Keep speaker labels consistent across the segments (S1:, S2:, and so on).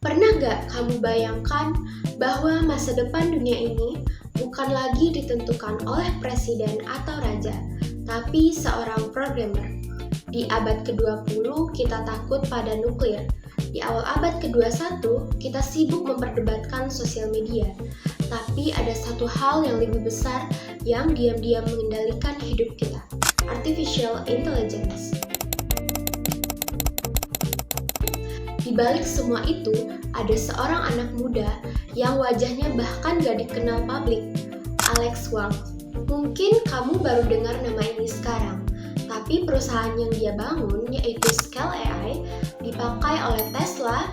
S1: Pernah gak kamu bayangkan bahwa masa depan dunia ini bukan lagi ditentukan oleh presiden atau raja, tapi seorang programmer? Di abad ke-20 kita takut pada nuklir. Di awal abad ke-21 kita sibuk memperdebatkan sosial media. Tapi ada satu hal yang lebih besar yang diam-diam mengendalikan hidup kita. Artificial Intelligence. Di balik semua itu, ada seorang anak muda yang wajahnya bahkan gak dikenal publik, Alex Wang. Mungkin kamu baru dengar nama ini sekarang, tapi perusahaan yang dia bangun, yaitu Scale AI, dipakai oleh Tesla,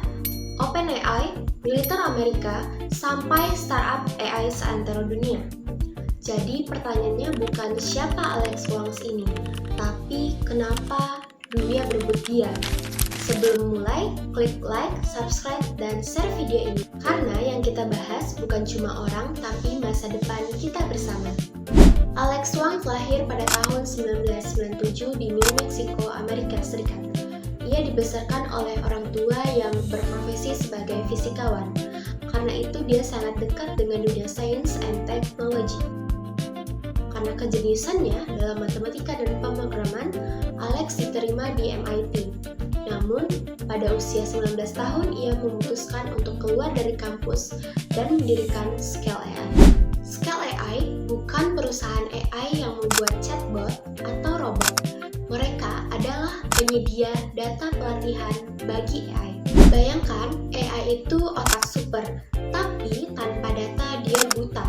S1: OpenAI, militer Amerika, sampai startup AI seantero dunia. Jadi pertanyaannya bukan siapa Alex Wang ini, tapi kenapa dunia berebut dia. Sebelum mulai, klik like, subscribe, dan share video ini. Karena yang kita bahas bukan cuma orang, tapi masa depan kita bersama. Alex Wang lahir pada tahun 1997 di New Mexico, Amerika Serikat. Ia dibesarkan oleh orang tua yang berprofesi sebagai fisikawan. Karena itu dia sangat dekat dengan dunia sains and teknologi. Karena kejeniusannya dalam matematika dan pemrograman, Alex diterima di MIT. Namun, pada usia 19 tahun ia memutuskan untuk keluar dari kampus dan mendirikan Scale AI. Scale AI bukan perusahaan AI yang membuat chatbot atau robot. Mereka adalah penyedia data pelatihan bagi AI. Bayangkan, AI itu otak super, tapi tanpa data dia buta.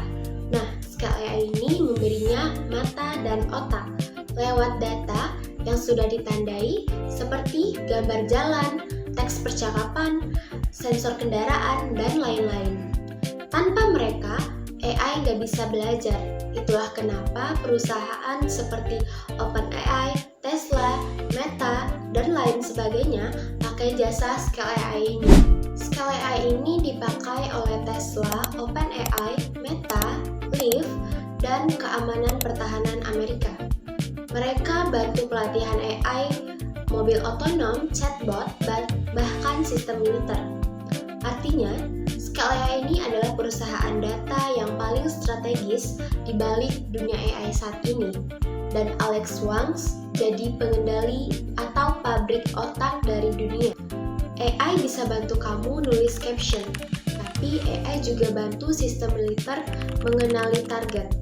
S1: Nah, Scale AI ini memberinya mata dan otak lewat data yang sudah ditandai seperti gambar jalan, teks percakapan, sensor kendaraan, dan lain-lain. Tanpa mereka, AI nggak bisa belajar. Itulah kenapa perusahaan seperti OpenAI, Tesla, Meta, dan lain sebagainya pakai jasa Scale AI ini. Scale AI ini dipakai oleh Tesla, OpenAI, Meta, Lyft, dan Keamanan Pertahanan Amerika. Mereka bantu pelatihan AI, mobil otonom, chatbot, bahkan sistem militer. Artinya, Scale AI ini adalah perusahaan data yang paling strategis di balik dunia AI saat ini. Dan Alex Wang jadi pengendali atau pabrik otak dari dunia. AI bisa bantu kamu nulis caption, tapi AI juga bantu sistem militer mengenali target,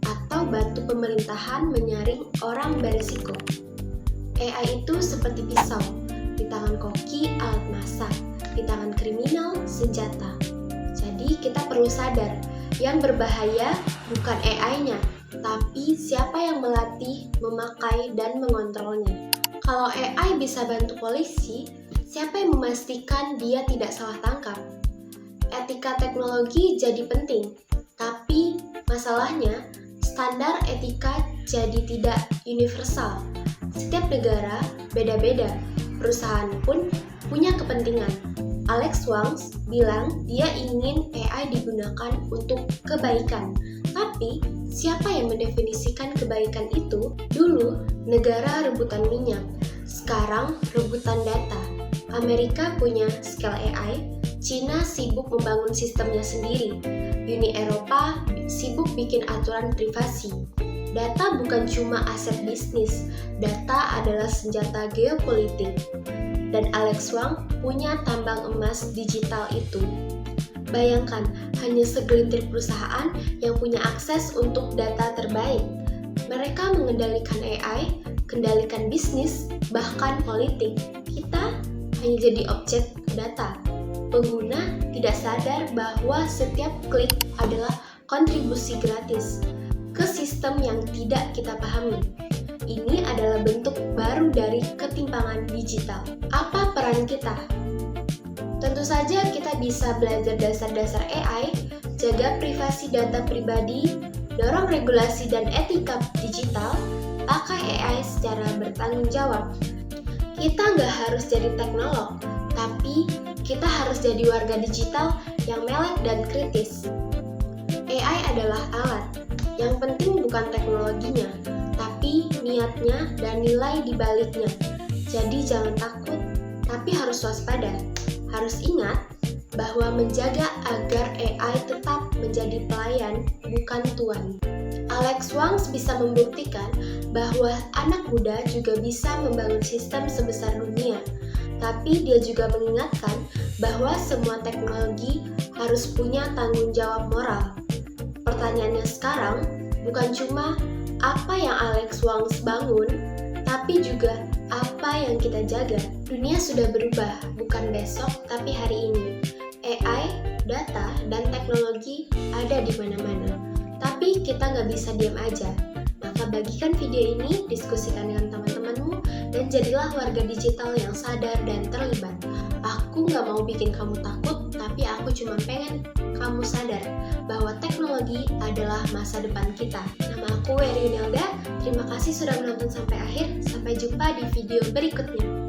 S1: atau bantu pemerintahan menyaring orang berisiko. AI itu seperti pisau, di tangan koki alat masak, di tangan kriminal senjata. Jadi kita perlu sadar, yang berbahaya bukan AI-nya, tapi siapa yang melatih, memakai, dan mengontrolnya. Kalau AI bisa bantu polisi, siapa yang memastikan dia tidak salah tangkap? Etika teknologi jadi penting, tapi masalahnya standar etika jadi tidak universal. Setiap negara beda-beda, perusahaan pun punya kepentingan. Alex Wang bilang dia ingin AI digunakan untuk kebaikan. Tapi, siapa yang mendefinisikan kebaikan itu? Dulu, negara rebutan minyak. Sekarang, rebutan data. Amerika punya Scale AI, Cina sibuk membangun sistemnya sendiri. Uni Eropa sibuk bikin aturan privasi. Data bukan cuma aset bisnis, data adalah senjata geopolitik. Dan Alex Wang punya tambang emas digital itu. Bayangkan, hanya segelintir perusahaan yang punya akses untuk data terbaik. Mereka mengendalikan AI, kendalikan bisnis, bahkan politik. Kita hanya jadi objek data. Pengguna tidak sadar bahwa setiap klik adalah kontribusi gratis ke sistem yang tidak kita pahami. Ini adalah bentuk baru dari ketimpangan digital. Apa peran kita? Tentu saja kita bisa belajar dasar-dasar AI, jaga privasi data pribadi, dorong regulasi dan etika digital, pakai AI secara bertanggung jawab. Kita nggak harus jadi teknolog, tapi kita harus jadi warga digital yang melek dan kritis. AI adalah alat. Yang penting bukan teknologinya, tapi niatnya dan nilai di baliknya. Jadi jangan takut, tapi harus waspada. Harus ingat bahwa menjaga agar AI tetap menjadi pelayan, bukan tuan. Alex Wangs bisa membuktikan bahwa anak muda juga bisa membangun sistem sebesar dunia. Tapi dia juga mengingatkan bahwa semua teknologi harus punya tanggung jawab moral. Pertanyaannya sekarang bukan cuma apa yang Alex Wangs bangun, tapi juga apa yang kita jaga. Dunia sudah berubah, bukan besok, tapi hari ini. AI, data, dan teknologi ada di mana-mana. Tapi kita nggak bisa diam aja. Maka bagikan video ini, diskusikan dengan teman-temanmu, dan jadilah warga digital yang sadar dan terlibat. Aku nggak mau bikin kamu takut, tapi aku cuma pengen kamu sadar bahwa teknologi adalah masa depan kita. Nama aku Wery Yunelda, terima kasih sudah menonton sampai akhir. Sampai jumpa di video berikutnya.